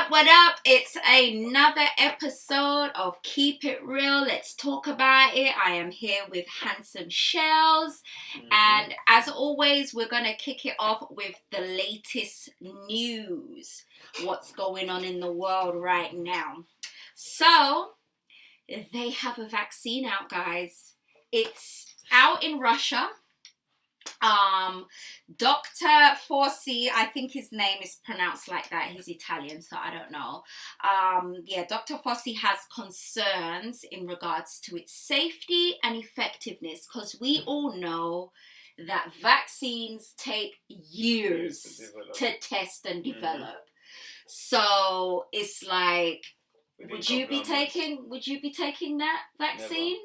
What up? It's another episode of Keep It Real. Let's talk about it. I am here with Handsome Shells. And as always, we're going to kick it off with the latest news. What's going on in the world right now. So, they have a vaccine out, guys. It's out in Russia. Dr. Fauci, I think his name is pronounced like that. He's Italian, so I don't know. Dr. Fauci has concerns in regards to its safety and effectiveness because we all know that vaccines take years to test and develop. So it's like, would you be taking that vaccine?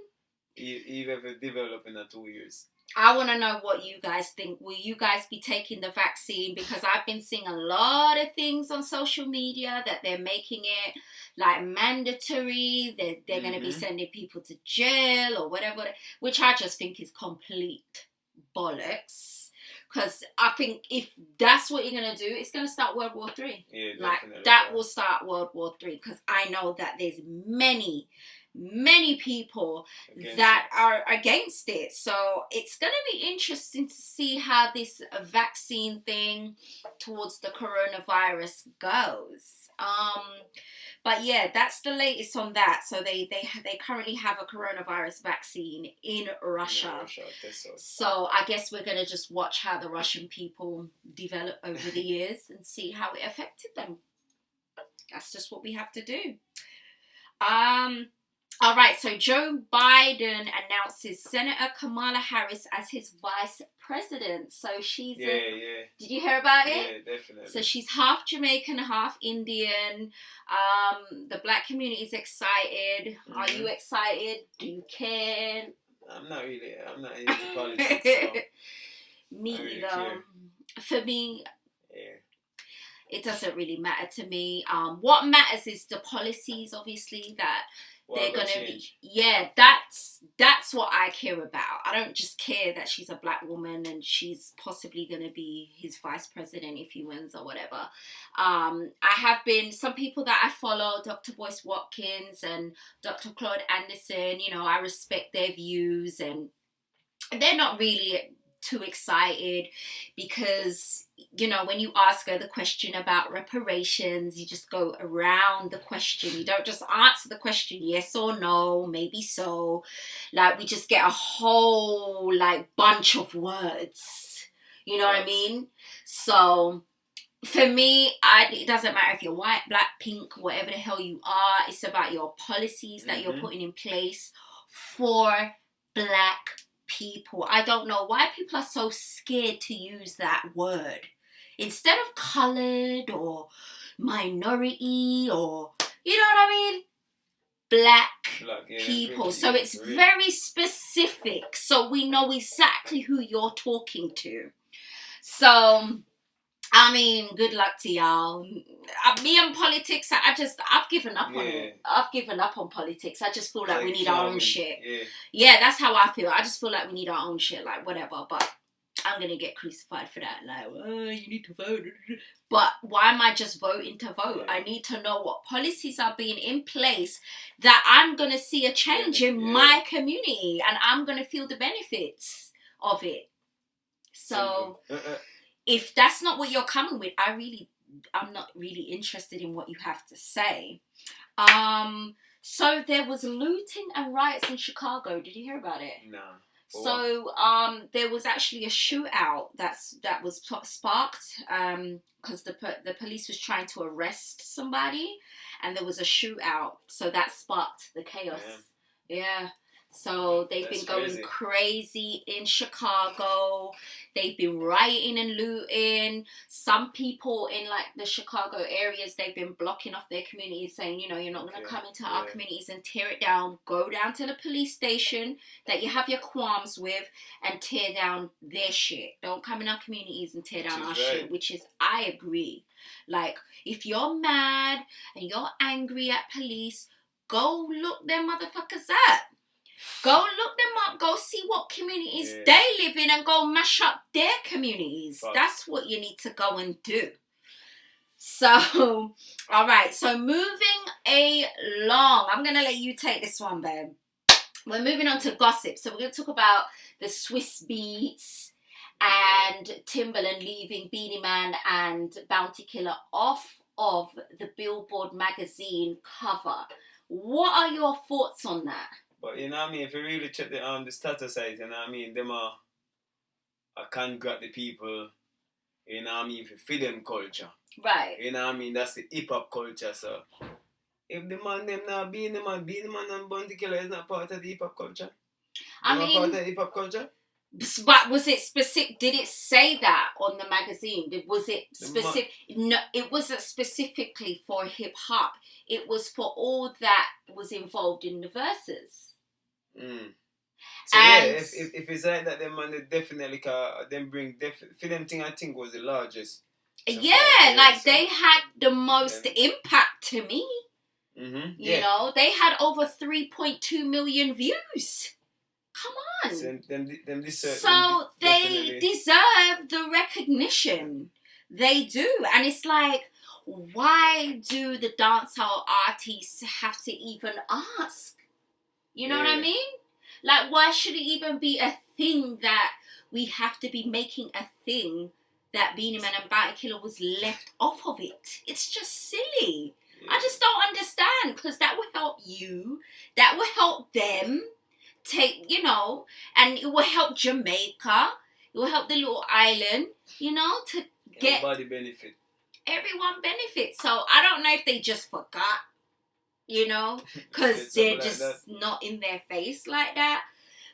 Even if it developed in 2 years. I want to know what you guys think. Will you guys be taking the vaccine? Because I've been seeing a lot of things on social media that they're making it like mandatory. They're going to be sending people to jail or whatever, which I just think is complete bollocks. Because I think if that's what you're going to do, it's going to start World War III. Yeah, like definitely. that will start World War III. Because I know that there's many people that are against it. So it's going to be interesting to see how this vaccine thing towards the coronavirus goes. But yeah, that's the latest on that. So they currently have a coronavirus vaccine in Russia. So I guess we're going to just watch how the Russian people develop over the years and see how it affected them. That's just what we have to do. All right, so Joe Biden announces Senator Kamala Harris as his vice president. So she's Did you hear about it? Yeah, definitely. So she's half Jamaican, half Indian. The black community is excited. Are you excited? Do you care? I'm not into politics. So Me either. For me, it doesn't really matter to me. What matters is the policies, obviously, that they're gonna be. Yeah, that's what I care about. I don't just care that she's a black woman and she's possibly gonna be his vice president if he wins or whatever. I have been some people that I follow, Dr. Boyce Watkins and Dr. Claude Anderson. You know, I respect their views and they're not really too excited because, you know, when you ask her the question about reparations, you just go around the question. You don't just answer the question yes or no, maybe so. Like, we just get a whole, like, bunch of words. You know what I mean? So, for me, it doesn't matter if you're white, black, pink, whatever the hell you are. It's about your policies that you're putting in place for black people. I don't know why people are so scared to use that word instead of colored or minority or, you know what I mean, black people. So it's very specific, so we know exactly who you're talking to. So I mean, good luck to y'all. Me and politics, I've given up on it. I've given up on politics. I just feel like we need our own shit. Yeah, that's how I feel. I just feel like we need our own shit, like whatever. But I'm going to get crucified for that. Like, oh, you need to vote. But why am I just voting to vote? I need to know what policies are being in place that I'm going to see a change in my community and I'm going to feel the benefits of it. So if that's not what you're coming with, I'm not really interested in what you have to say. So there was looting and riots in Chicago. Did you hear about it? No. So there was actually a shootout that was sparked because the police was trying to arrest somebody, and there was a shootout. So that sparked the chaos. Yeah. So they've been going crazy in Chicago. They've been rioting and looting. Some people in like the Chicago areas, they've been blocking off their communities, saying, you know, you're not going to come into our communities and tear it down. Go down to the police station that you have your qualms with and tear down their shit. Don't come in our communities and tear down our shit, which is, I agree. Like, if you're mad and you're angry at police, go look them motherfuckers up. Go look them up. Go see what communities they live in and go mash up their communities. That's what you need to go and do. So, all right. So moving along, I'm gonna let you take this one, babe. We're moving on to gossip. So we're gonna talk about the Swiss Beats and Timbaland leaving Beenie Man and Bounty Killer off of the Billboard magazine cover. What are your thoughts on that? But you know what I mean, if you really check the status site, you know what I mean, them are congrat the people, you know what I mean, for freedom culture. Right. You know what I mean, that's the hip hop culture, so if the man them not being the man and Bounty Killer is not part of the hip hop culture. I mean, part of the hip hop culture? But was it specific? Did it say that on the magazine? Was it specific? No, it wasn't specifically for hip hop. It was for all that was involved in the verses. So and yeah, if it's like that, then man, they definitely them bring for them thing. I think was the largest. Yeah, like so. They had the most impact to me. Mm-hmm. You know, they had over 3.2 million views. Come on. So they deserve the recognition. They do. And it's like, why do the dancehall artists have to even ask? You know what I mean? Like, why should it even be a thing that we have to be making a thing that Beenie Man and Bounty Killer was left off of it? It's just silly. Yeah. I just don't understand, because that will help you. That will help them. And it will help Jamaica. It will help the little island, to get... Everybody benefit. Everyone benefits. So I don't know if they just forgot, because they're just not in their face like that.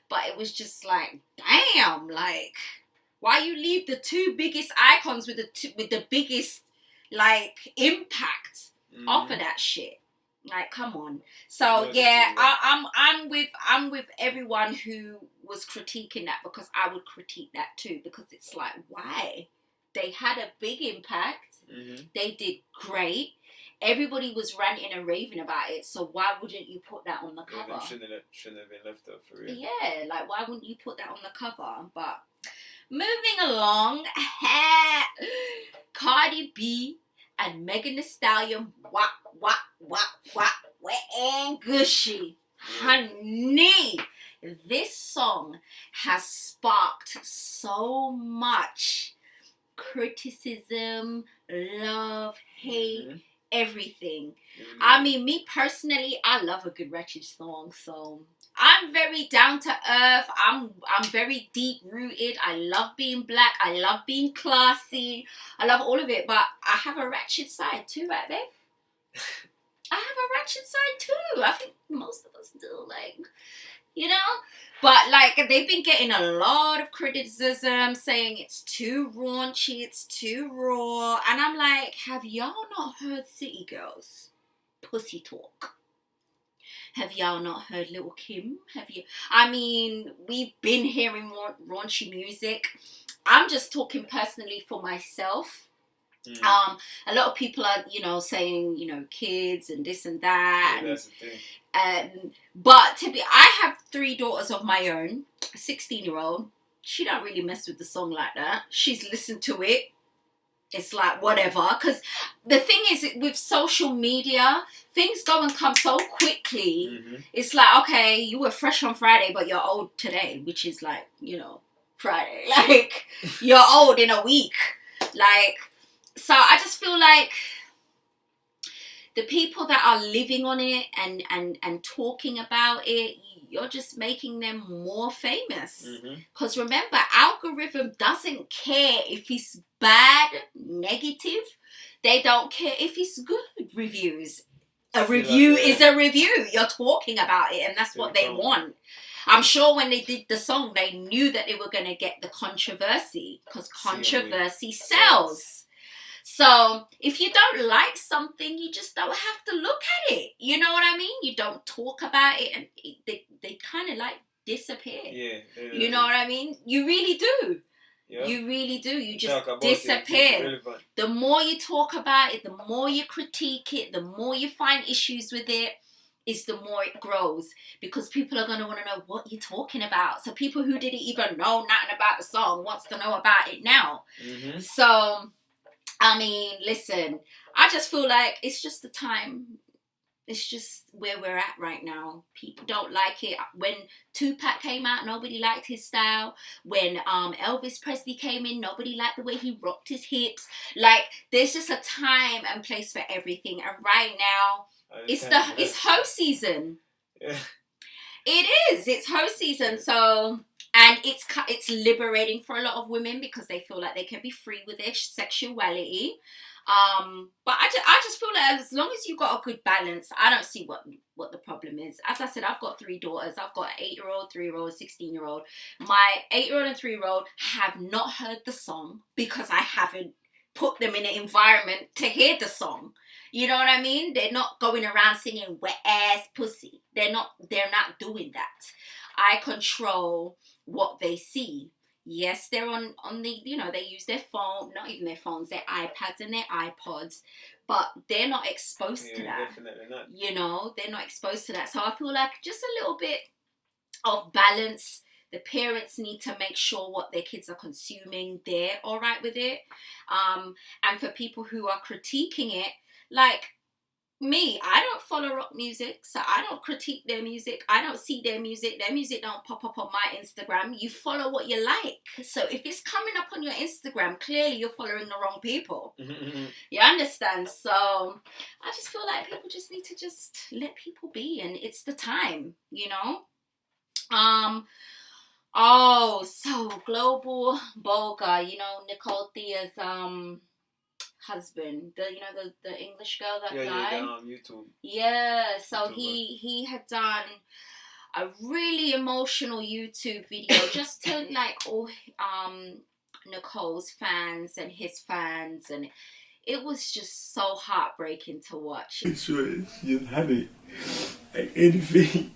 But it was just like, damn, like, why you leave the two biggest icons with the biggest, like, impact off of that shit? Like, come on. So yeah, I'm with everyone who was critiquing that, because I would critique that too, because it's like, why? They had a big impact. Mm-hmm. They did great. Everybody was ranting and raving about it. So why wouldn't you put that on the cover? Shouldn't have been left up for real. Yeah, like, why wouldn't you put that on the cover? But moving along, Cardi B and Megan Thee Stallion, wet and gushy. Honey, this song has sparked so much criticism, love, hate, everything. Mm-hmm. I mean, me personally, I love a good ratchet song, so I'm very down to earth. I'm very deep rooted. I love being black. I love being classy. I love all of it, but I have a ratchet side too, right, babe? I have a ratchet side too. I think most of us do, like, But, like, they've been getting a lot of criticism saying it's too raunchy, it's too raw. And I'm like, have y'all not heard City Girls? Pussy Talk. Have y'all not heard Lil' Kim? I mean, we've been hearing raunchy music. I'm just talking personally for myself. Mm. A lot of people are, saying, kids and this and that. Yeah, that's the thing. But I have 3 daughters of my own. A 16-year-old. She don't really mess with the song like that. She's listened to it. It's like, whatever. Because the thing is, with social media, things go and come so quickly. Mm-hmm. It's like, okay, you were fresh on Friday, but you're old today, which is like, Friday. Like, you're old in a week. Like, so I just feel like the people that are living on it and talking about it, you're just making them more famous. Because remember, algorithm doesn't care if it's bad, negative. They don't care if it's good reviews. A review is a review. You're talking about it, and that's what they want. I'm sure when they did the song, they knew that they were going to get the controversy, because controversy sells. So if you don't like something, you just don't have to look at it. You know what I mean? You don't talk about it, and they kind of like disappear. Yeah. You know what I mean? You really do. Yeah. You really do. You just disappear. The more you talk about it, the more you critique it, the more you find issues with it, is the more it grows, because people are going to want to know what you're talking about. So people who didn't even know nothing about the song wants to know about it now. Mm-hmm. So I mean, listen, I just feel like it's just the time. It's just where we're at right now. People don't like it. When Tupac came out, nobody liked his style. When Elvis Presley came in, nobody liked the way he rocked his hips. Like, there's just a time and place for everything. And right now, it's hoe season. Yeah. It is. It's hoe season. So, and it's liberating for a lot of women because they feel like they can be free with their sexuality. But I just feel like as long as you've got a good balance, I don't see what the problem is. As I said, I've got 3 daughters. I've got an 8-year-old, 3-year-old, 16-year-old. My 8-year-old and 3-year-old have not heard the song because I haven't put them in an environment to hear the song. You know what I mean? They're not going around singing wet ass pussy. They're not doing that. I control what they see. Yes, they're on the, they use their phone, not even their phones, their iPads and their iPods, but they're not exposed to that. Definitely not. They're not exposed to that. So I feel like just a little bit of balance. The parents need to make sure what their kids are consuming, they're all right with it. And for people who are critiquing it, like me, I don't follow rock music, so I don't critique their music. I don't see their music. Their music don't pop up on my Instagram. You follow what you like. So if it's coming up on your Instagram, clearly you're following the wrong people. You understand? So I just feel like people just need to just let people be, and it's the time, Oh, so Global Boga, Nicole Thea's husband, the English girl, that guy. YouTube. Yeah, so YouTuber. he had done a really emotional YouTube video just to like all Nicole's fans and his fans, and it was just so heartbreaking to watch. It's sure you had it, like anything.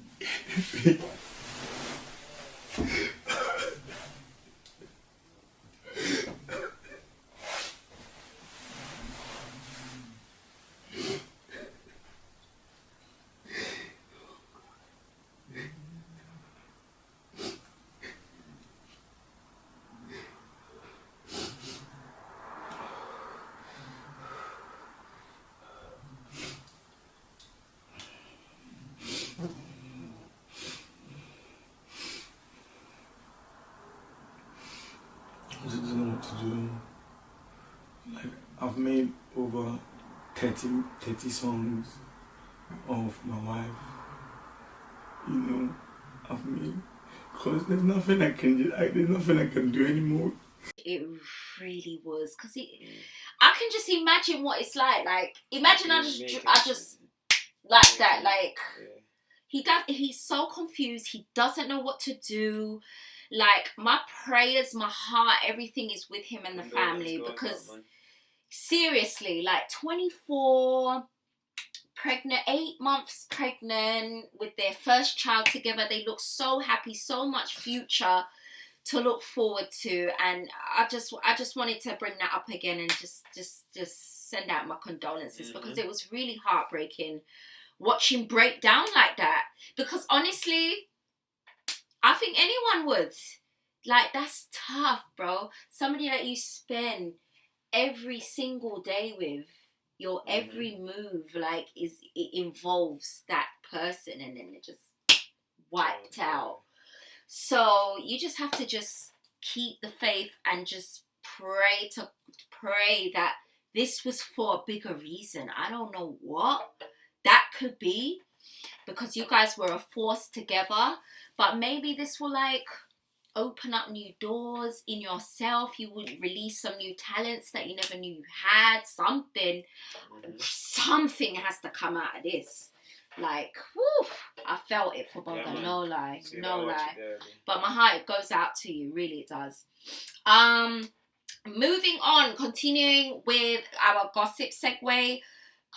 I just don't know what to do. Like, I've made over 30 songs of my life. I've made, because there's nothing I can do anymore. It really was, because I can just imagine what it's like. Like, imagine I just like that. Like, he's so confused. He doesn't know what to do. Like, my prayers, my heart, everything is with him and the family, because seriously, like 24, pregnant, 8 months pregnant with their first child together. They look so happy, so much future to look forward to. And I just wanted to bring that up again and just send out my condolences, because it was really heartbreaking watching break down like that. Because honestly, I think anyone would. Like, that's tough, bro. Somebody that you spend every single day with, your every move, like, it involves that person, and then it just wiped out. So you just have to just keep the faith and just pray that this was for a bigger reason. I don't know what that could be, because you guys were a force together. But maybe this will, like, open up new doors in yourself. You would release some new talents that you never knew you had. Something has to come out of this. Like, whew, I felt it for Boga. No lie. But my heart goes out to you. Really, it does. Moving on, continuing with our gossip segue.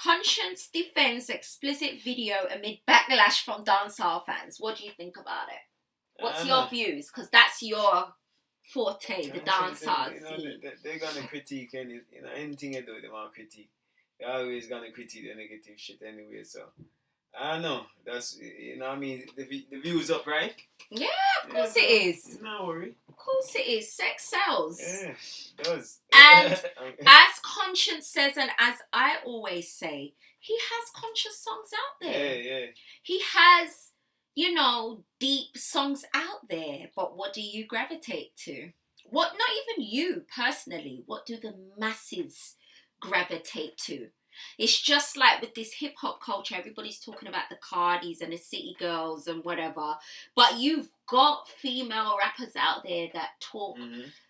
Conscience defends explicit video amid backlash from dancehall fans. What do you think about it? What's your views? Because that's your forte, the dancehall scene. They're gonna critique anything you do, they want to critique. They're always gonna critique the negative shit anyway. So I know. That's, you know what I mean? The view's up, right? Yeah, of course it is. No worry. Of course it is. Sex sells. Yeah, it does. And as Conscience says, and as I always say, he has conscious songs out there. Yeah. He has, you know, deep songs out there. But what do you gravitate to? What, not even you personally, what do the masses gravitate to? It's just like with this hip hop culture, everybody's talking about the Cardis and the City Girls and whatever. But you've got female rappers out there that talk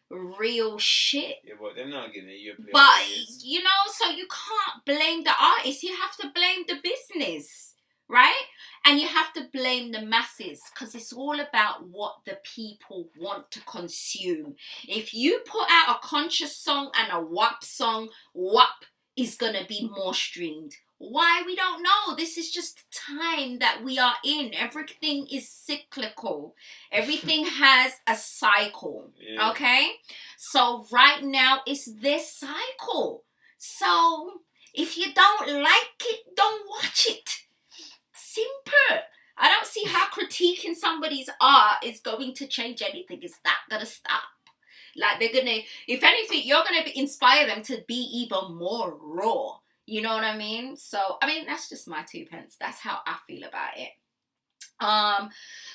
real shit. Yeah, but they're not getting a European. But, you know, so you can't blame the artist. You have to blame the business, right? And you have to blame the masses because it's all about what the people want to consume. If you put out a conscious song and a WAP song, WAP is going to be more streamed. Why? We don't know. This is just the time that we are in. Everything is cyclical. Everything has a cycle. Yeah. Okay? So right now, it's this cycle. So if you don't like it, don't watch it. Simple. I don't see how critiquing somebody's art is going to change anything. It's not going to stop. Like, they're gonna, if anything, you're gonna inspire them to be even more raw. You know what I mean? So, I mean, that's just my 2 pence. That's how I feel about it.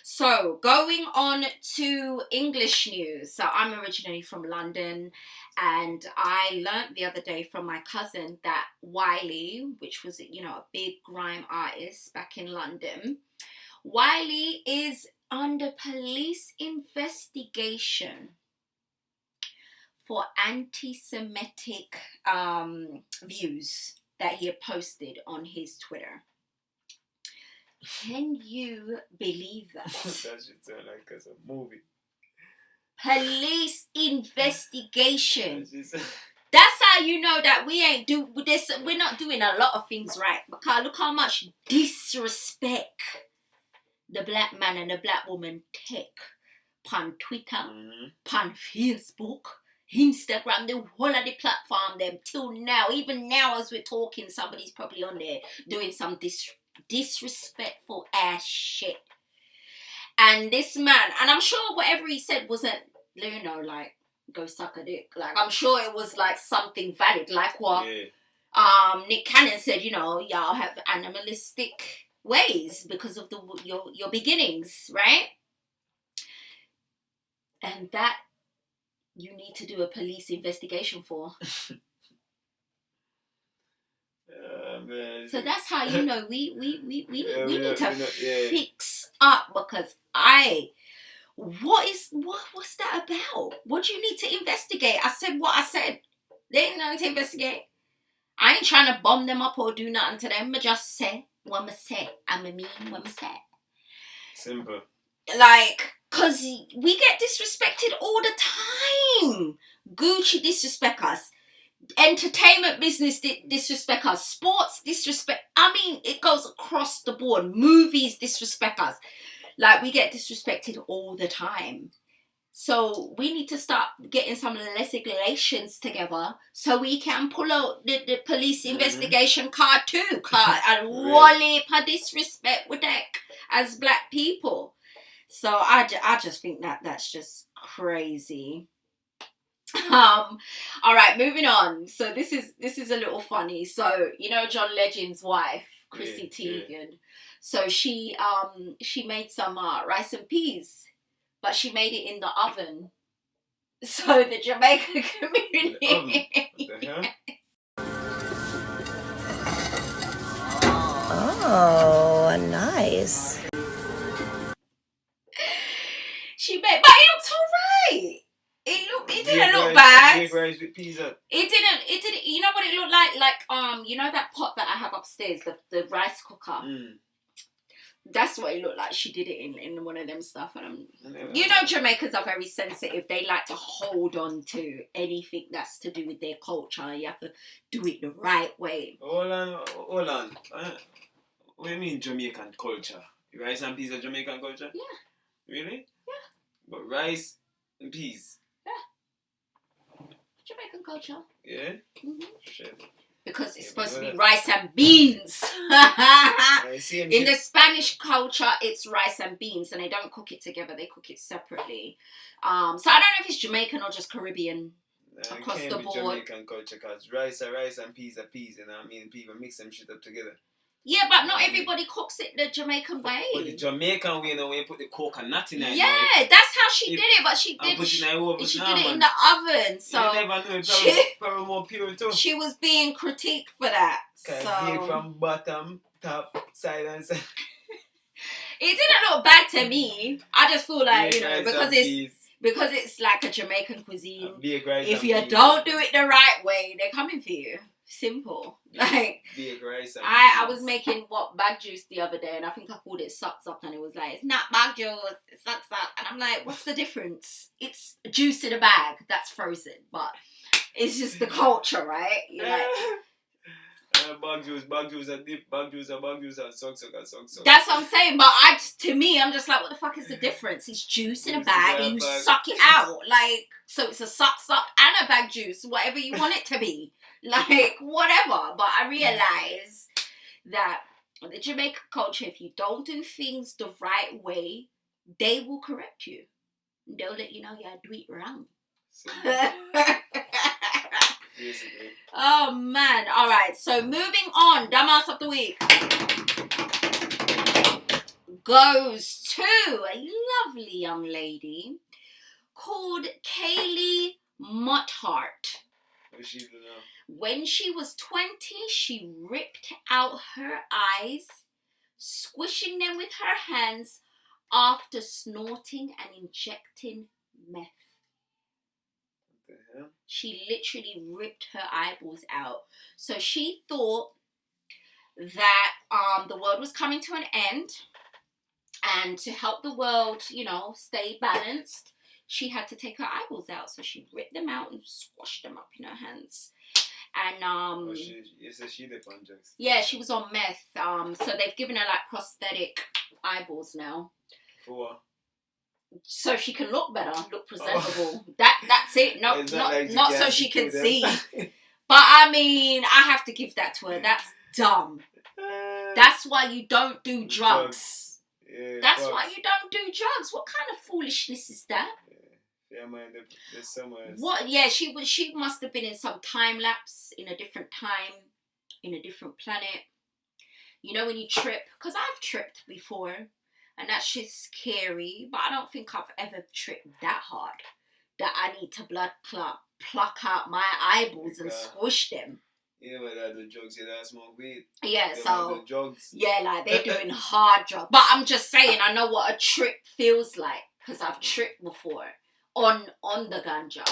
So going on to English news. So I'm originally from London, and I learnt the other day from my cousin that Wiley, which was, you know, a big grime artist back in London, Wiley is under police investigation for anti-Semitic views that he had posted on his Twitter. Can you believe that? That should sound like a movie. Police investigation. That's how you know that we ain't do this. We're not doing a lot of things right. Because look how much disrespect the black man and the black woman take on Twitter, on Facebook, Instagram, the whole of the platform, them till now. Even now as we're talking, somebody's probably on there doing some disrespectful ass shit. And this man, and I'm sure whatever he said wasn't, you know, like, go suck a dick. Like, I'm sure it was like something valid, like what Nick Cannon said, you know, y'all have animalistic ways because of your beginnings, right? And that you need to do a police investigation for. Man. So that's how you know we need to fix up, because what's that about? What do you need to investigate? I said what I said. They ain't nothing to investigate. I ain't trying to bomb them up or do nothing to them. I just say what I say. I mean what I say. Simple. Like, cause we get disrespected all the time. Gucci disrespect us. Entertainment business disrespect us. Sports disrespect. I mean, it goes across the board. Movies disrespect us. Like, we get disrespected all the time. So we need to start getting some legislations together so we can pull out the police investigation card too. And wally for disrespect with that as black people. So I just think that's just crazy. All right, moving on. So this is a little funny. So, you know, John Legend's wife, Chrissy Teigen. Yeah. So she made some rice and peas, but she made it in the oven. So the Jamaican community. What the hell? Oh, nice. She made, but it looked alright. It didn't look bad. Rice with peas up. It didn't. You know what it looked like? Like you know that pot that I have upstairs, the rice cooker. That's what it looked like. She did it in one of them stuff, and you know, Jamaicans are very sensitive. They like to hold on to anything that's to do with their culture. You have to do it the right way. Hold on. What do you mean Jamaican culture? Rice and peas are Jamaican culture? Yeah. Really? Yeah. But rice and peas. Yeah. Jamaican culture. Yeah? Mm-hmm. Shit. because it's supposed to be rice and beans. In the Spanish culture, it's rice and beans, and they don't cook it together. They cook it separately. So I don't know if it's Jamaican or just Caribbean across the board. Jamaican culture, because rice and peas are peas, you know what I mean? People mix them shit up together. Yeah, but not everybody cooks it the Jamaican way. But the Jamaican way, you know, when you put the coconut in it. Yeah, that's how she did it, but she did it in the oven. So you never know, probably more pure too. She was being critiqued for that. So from bottom, top, side and side. It didn't look bad to me. I just feel like, because it's like a Jamaican cuisine. If you don't do it the right way, they're coming for you. Simple. Like, I was making bag juice the other day, and I think I called it sucks up, and it was like, it's not bag juice, it sucks up. And I'm like, what's the difference? It's juice in a bag that's frozen, but it's just the culture, right? You're like, bag juice and dip, bag juice and sucks. That's what I'm saying, but to me, I'm just like, what the fuck is the difference? It's juice in a bag and you suck it out. Like, so it's a suck and a bag juice, whatever you want it to be. Like, whatever. But I realize that the Jamaican culture, if you don't do things the right way, they will correct you. They'll let you know you do it wrong. Oh, man. All right. So, moving on. Dumbass of the week goes to a lovely young lady called Kaylee Motthart. What she do now? When she was 20, she ripped out her eyes, squishing them with her hands after snorting and injecting meth. What the hell? She literally ripped her eyeballs out. So she thought that the world was coming to an end, and to help the world, stay balanced, she had to take her eyeballs out. So she ripped them out and squashed them up in her hands. And she did on drugs. Yeah, she was on meth. So they've given her like prosthetic eyeballs now. For what? So she can look better, look presentable. That's it. Not so she can see. But I mean, I have to give that to her. That's dumb. That's why you don't do drugs. Yeah, that's why you don't do drugs. What kind of foolishness is that? Yeah, man, there's somewhere. What? Yeah, she must have been in some time lapse, in a different time, in a different planet. You know when you trip? Because I've tripped before, and that's just scary. But I don't think I've ever tripped that hard that I need to pluck out my eyeballs and squish them. Yeah, but that's the drugs. Yeah, that's more weed. Yeah, the drugs. Yeah, like they're doing hard drugs. But I'm just saying, I know what a trip feels like because I've tripped before. On the ganja,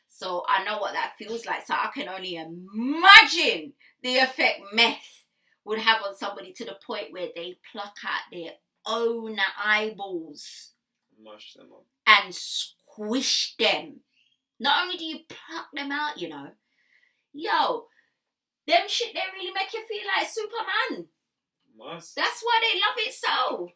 so I know what that feels like. So I can only imagine the effect meth would have on somebody to the point where they pluck out their own eyeballs, mash them up, and squish them. Not only do you pluck them out, them shit they really make you feel like Superman. Must. That's why they love it so.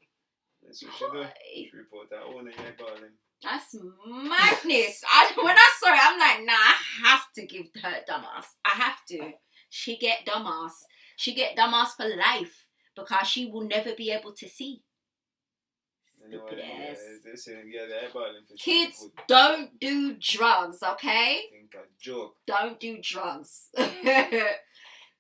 That's what she do. She report that owner your calling. That's madness. When I saw it, I'm like, nah, I have to give her dumbass. I have to. She get dumbass. She get dumbass for life because she will never be able to see. Stupid ass. Kids, don't do drugs, okay? Think a joke. Don't do drugs.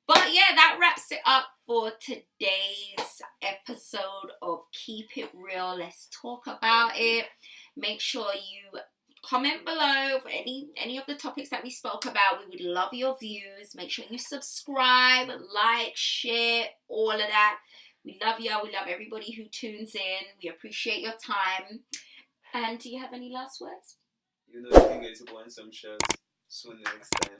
But yeah, that wraps it up for today's episode of Keep It Real. Let's talk about it. Make sure you comment below for any of the topics that we spoke about. We would love your views. Make sure you subscribe, like, share, all of that. We love you. We love everybody who tunes in. We appreciate your time. And do you have any last words? You know, you can get to go on some shows soon next time.